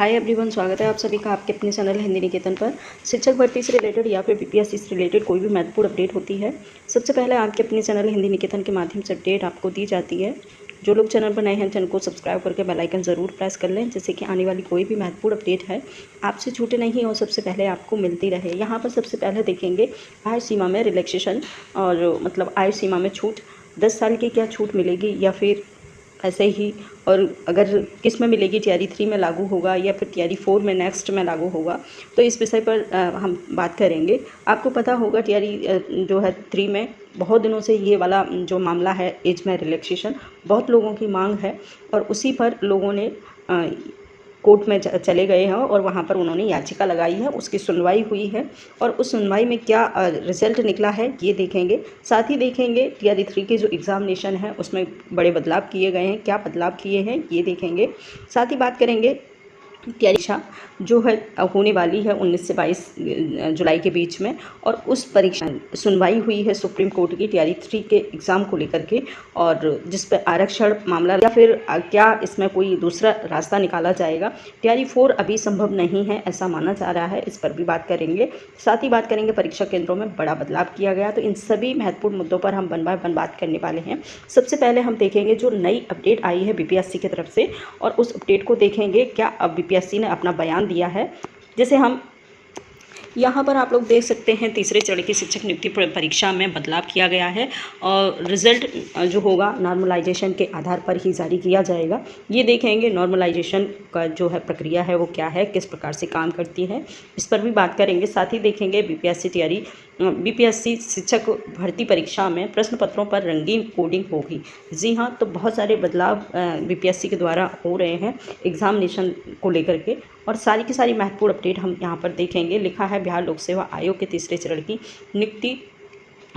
Hi everyone, स्वागत है आप सभी का आपके अपने चैनल हिंदी निकेतन पर। शिक्षक भर्ती से रिलेटेड या फिर बीपीएससी से रिलेटेड कोई भी महत्वपूर्ण अपडेट होती है, सबसे पहले आपके अपने चैनल हिंदी निकेतन के माध्यम से अपडेट आपको दी जाती है। जो लोग चैनल पर नए हैं, चैनल को सब्सक्राइब करके बेल आइकन ज़रूर प्रेस कर लें, जिससे कि आने वाली कोई भी महत्वपूर्ण अपडेट है आपसे छूटे नहीं और सबसे पहले आपको मिलती रहे। यहाँ पर सबसे पहले देखेंगे आयु सीमा में रिलैक्सेशन, और मतलब आयु सीमा में छूट 10 साल की क्या छूट मिलेगी या फिर ऐसे ही, और अगर किस में मिलेगी, टीआरई 3 में लागू होगा या फिर टीआरई 4 में नेक्स्ट में लागू होगा, तो इस विषय पर हम बात करेंगे। आपको पता होगा टीआरई जो है 3 में बहुत दिनों से ये वाला जो मामला है एज में रिलैक्सेशन, बहुत लोगों की मांग है और उसी पर लोगों ने कोर्ट में चले गए हैं और वहाँ पर उन्होंने याचिका लगाई है, उसकी सुनवाई हुई है और उस सुनवाई में क्या रिजल्ट निकला है ये देखेंगे। साथ ही देखेंगे टीआरई 3 के जो एग्ज़ामिनेशन है उसमें बड़े बदलाव किए गए हैं, क्या बदलाव किए हैं ये देखेंगे। साथ ही बात करेंगे परीक्षा जो है होने वाली है 19 से 22 जुलाई के बीच में, और उस परीक्षा सुनवाई हुई है सुप्रीम कोर्ट की टीआरई 3 के एग्ज़ाम को लेकर के, और जिस पर आरक्षण मामला या फिर क्या इसमें कोई दूसरा रास्ता निकाला जाएगा। टीआरई 4 अभी संभव नहीं है ऐसा माना जा रहा है, इस पर भी बात करेंगे। साथ ही बात करेंगे परीक्षा केंद्रों में बड़ा बदलाव किया गया, तो इन सभी महत्वपूर्ण मुद्दों पर हम वन बाय वन बात करने वाले हैं। सबसे पहले हम देखेंगे जो नई अपडेट आई है बीपीएससी की तरफ से, और उस अपडेट को देखेंगे क्या अब बीपीएससी ने अपना बयान दिया है। जैसे हम यहाँ पर आप लोग देख सकते हैं तीसरे चरण की शिक्षक नियुक्ति परीक्षा में बदलाव किया गया है और रिजल्ट जो होगा नॉर्मलाइजेशन के आधार पर ही जारी किया जाएगा। ये देखेंगे नॉर्मलाइजेशन का जो है प्रक्रिया है वो क्या है, किस प्रकार से काम करती है, इस पर भी बात करेंगे। साथ ही देखेंगे बीपीएससी शिक्षक भर्ती परीक्षा में प्रश्न पत्रों पर रंगीन कोडिंग होगी। जी हाँ, तो बहुत सारे बदलाव बीपीएससी के द्वारा हो रहे हैं एग्जामिनेशन को लेकर के, और सारी की सारी महत्वपूर्ण अपडेट हम यहाँ पर देखेंगे। लिखा है बिहार लोक सेवा आयोग के तीसरे चरण की नियुक्ति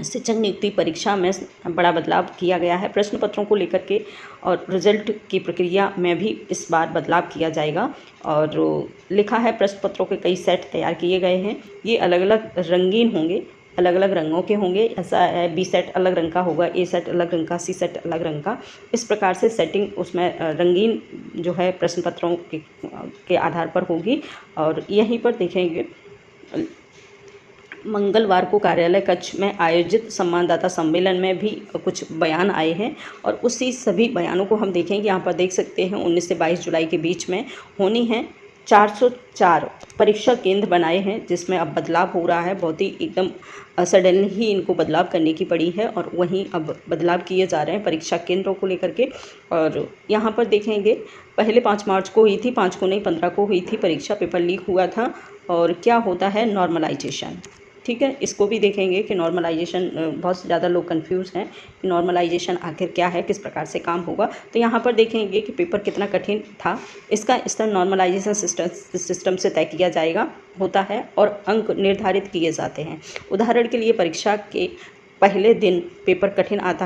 शिक्षक नियुक्ति परीक्षा में बड़ा बदलाव किया गया है। प्रश्न पत्रों को लेकर के और रिजल्ट की प्रक्रिया में भी इस बार बदलाव किया जाएगा, और लिखा है प्रश्न पत्रों के कई सेट तैयार किए गए हैं। ये अलग अलग रंगीन होंगे, अलग अलग रंगों के होंगे। ऐसा है बी सेट अलग रंग का होगा, ए सेट अलग रंग का, सी सेट अलग रंग का। इस प्रकार से सेटिंग उसमें रंगीन जो है प्रश्न पत्रों के आधार पर होगी। और यहीं पर देखेंगे मंगलवार को कार्यालय कक्ष में आयोजित संवाददाता सम्मेलन में भी कुछ बयान आए हैं, और उसी सभी बयानों को हम देखेंगे। यहाँ पर देख सकते हैं 19 से 22 जुलाई के बीच में होनी है। 404 परीक्षा केंद्र बनाए हैं जिसमें अब बदलाव हो रहा है। बहुत ही एकदम सडनली ही इनको बदलाव करने की पड़ी है, और वहीं अब बदलाव किए जा रहे हैं परीक्षा केंद्रों को लेकर के। और यहाँ पर देखेंगे पहले 5 मार्च को हुई थी, 5 को नहीं 15 को हुई थी परीक्षा, पेपर लीक हुआ था। और क्या होता है नॉर्मलाइजेशन, ठीक है, इसको भी देखेंगे कि नॉर्मलाइजेशन, बहुत ज़्यादा लोग कंफ्यूज हैं कि नॉर्मलाइजेशन आखिर क्या है, किस प्रकार से काम होगा। तो यहाँ पर देखेंगे कि पेपर कितना कठिन था, इसका स्तर नॉर्मलाइजेशन सिस्टम से तय किया जाएगा होता है, और अंक निर्धारित किए जाते हैं। उदाहरण के लिए परीक्षा के पहले दिन पेपर कठिन आता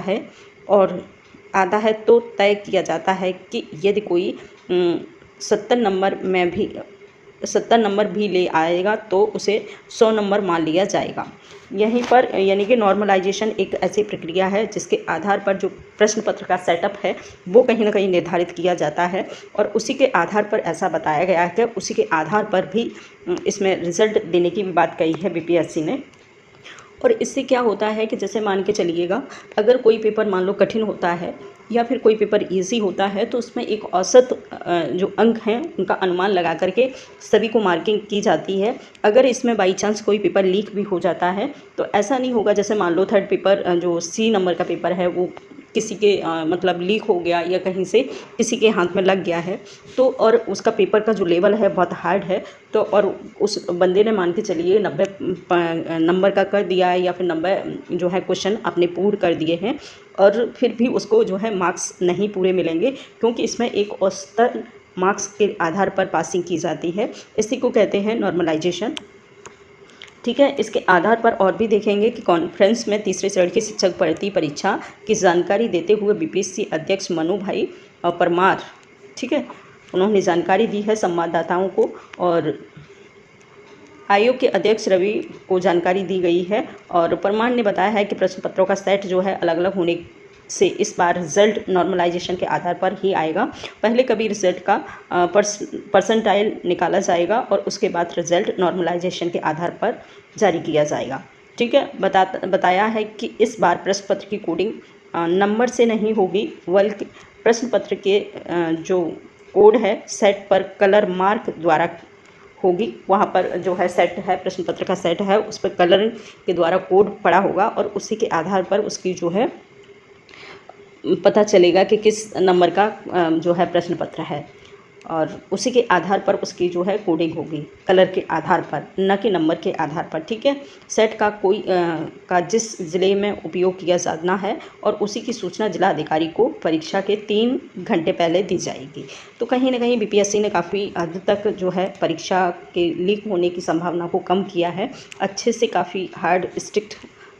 है तो तय किया जाता है कि यदि कोई 70 नंबर भी ले आएगा तो उसे 100 नंबर मान लिया जाएगा। यहीं पर यानी कि नॉर्मलाइजेशन एक ऐसी प्रक्रिया है जिसके आधार पर जो प्रश्न पत्र का सेटअप है वो कहीं ना कहीं निर्धारित किया जाता है, और उसी के आधार पर ऐसा बताया गया है कि उसी के आधार पर भी इसमें रिजल्ट देने की भी बात कही है बीपीएससी ने। और इससे क्या होता है कि जैसे मान के चलिएगा, अगर कोई पेपर मान लो कठिन होता है या फिर कोई पेपर इजी होता है, तो उसमें एक औसत जो अंक हैं उनका अनुमान लगा करके सभी को मार्किंग की जाती है। अगर इसमें बाई चांस कोई पेपर लीक भी हो जाता है तो ऐसा नहीं होगा, जैसे मान लो थर्ड पेपर जो सी नंबर का पेपर है वो किसी के मतलब लीक हो गया या कहीं से किसी के हाथ में लग गया है, तो और उसका पेपर का जो लेवल है बहुत हार्ड है, तो और उस बंदे ने मान के चलिए 90 नंबर का कर दिया है या फिर 90 जो है क्वेश्चन अपने पूर्ण कर दिए हैं, और फिर भी उसको जो है मार्क्स नहीं पूरे मिलेंगे, क्योंकि इसमें एक औसतन मार्क्स के आधार पर पासिंग की जाती है। इसी को कहते हैं नॉर्मलाइजेशन, ठीक है। इसके आधार पर और भी देखेंगे कि कॉन्फ्रेंस में तीसरे चरण की शिक्षक भर्ती परीक्षा की जानकारी देते हुए बीपीएससी अध्यक्ष मनु भाई परमार, ठीक है, उन्होंने जानकारी दी है संवाददाताओं को, और आयोग के अध्यक्ष रवि को जानकारी दी गई है। और परमार ने बताया है कि प्रश्न पत्रों का सेट जो है अलग अलग होने से इस बार रिज़ल्ट नॉर्मलाइजेशन के आधार पर ही आएगा। पहले कभी रिज़ल्ट का परसेंटाइल निकाला जाएगा और उसके बाद रिज़ल्ट नॉर्मलाइजेशन के आधार पर जारी किया जाएगा। ठीक है, बताया है कि इस बार प्रश्न पत्र की कोडिंग नंबर से नहीं होगी, बल्कि प्रश्न पत्र के जो कोड है सेट पर कलर मार्क द्वारा होगी। वहाँ पर जो है सेट है, प्रश्न पत्र का सेट है, उस पर कलर के द्वारा कोड पड़ा होगा और उसी के आधार पर उसकी जो है पता चलेगा कि किस नंबर का जो है प्रश्न पत्र है, और उसी के आधार पर उसकी जो है कोडिंग होगी, कलर के आधार पर, न कि नंबर के आधार पर। ठीक है, सेट का का जिस ज़िले में उपयोग किया जाना है और उसी की सूचना जिला अधिकारी को परीक्षा के 3 घंटे पहले दी जाएगी। तो कहीं ना कहीं बीपीएससी ने काफ़ी हद तक जो है परीक्षा के लीक होने की संभावना को कम किया है। अच्छे से काफ़ी हार्ड स्ट्रिक्ट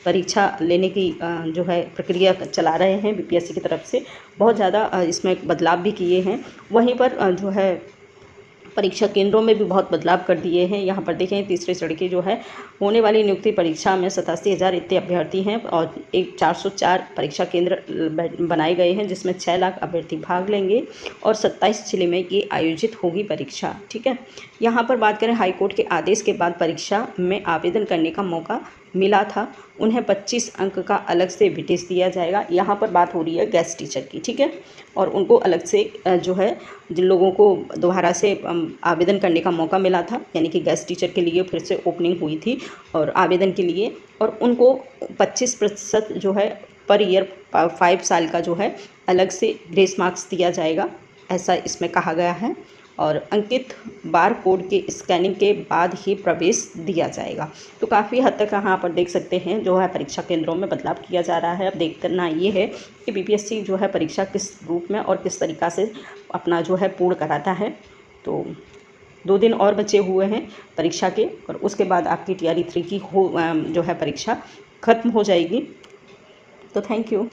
परीक्षा लेने की जो है प्रक्रिया चला रहे हैं बीपीएससी की तरफ से। बहुत ज़्यादा इसमें बदलाव भी किए हैं। वहीं पर जो है परीक्षा केंद्रों में भी बहुत बदलाव कर दिए हैं। यहाँ पर देखें, तीसरे चरण की जो है होने वाली नियुक्ति परीक्षा में 87,000 इतने अभ्यर्थी हैं और 404 परीक्षा केंद्र बनाए गए हैं, जिसमें 6 लाख अभ्यर्थी भाग लेंगे और 27 जिले में ये आयोजित होगी परीक्षा। ठीक है, यहाँ पर बात करें, हाईकोर्ट के आदेश के बाद परीक्षा में आवेदन करने का मौका मिला था, उन्हें 25 अंक का अलग से वेटेज दिया जाएगा। यहाँ पर बात हो रही है गेस्ट टीचर की। ठीक है, और उनको अलग से जो है जिन लोगों को दोबारा से आवेदन करने का मौका मिला था, यानी कि गेस्ट टीचर के लिए फिर से ओपनिंग हुई थी और आवेदन के लिए, और उनको 25% जो है पर ईयर 5 साल का जो है अलग से ग्रेस मार्क्स दिया जाएगा, ऐसा इसमें कहा गया है। और अंकित बार कोड के स्कैनिंग के बाद ही प्रवेश दिया जाएगा। तो काफ़ी हद तक यहाँ पर देख सकते हैं जो है परीक्षा केंद्रों में बदलाव किया जा रहा है। अब देखना ये है कि बीपीएससी जो है परीक्षा किस रूप में और किस तरीक़ा से अपना जो है पूर्ण कराता है। तो 2 दिन और बचे हुए हैं परीक्षा के, और उसके बाद आपकी TRE 3 की जो है परीक्षा ख़त्म हो जाएगी। तो थैंक यू।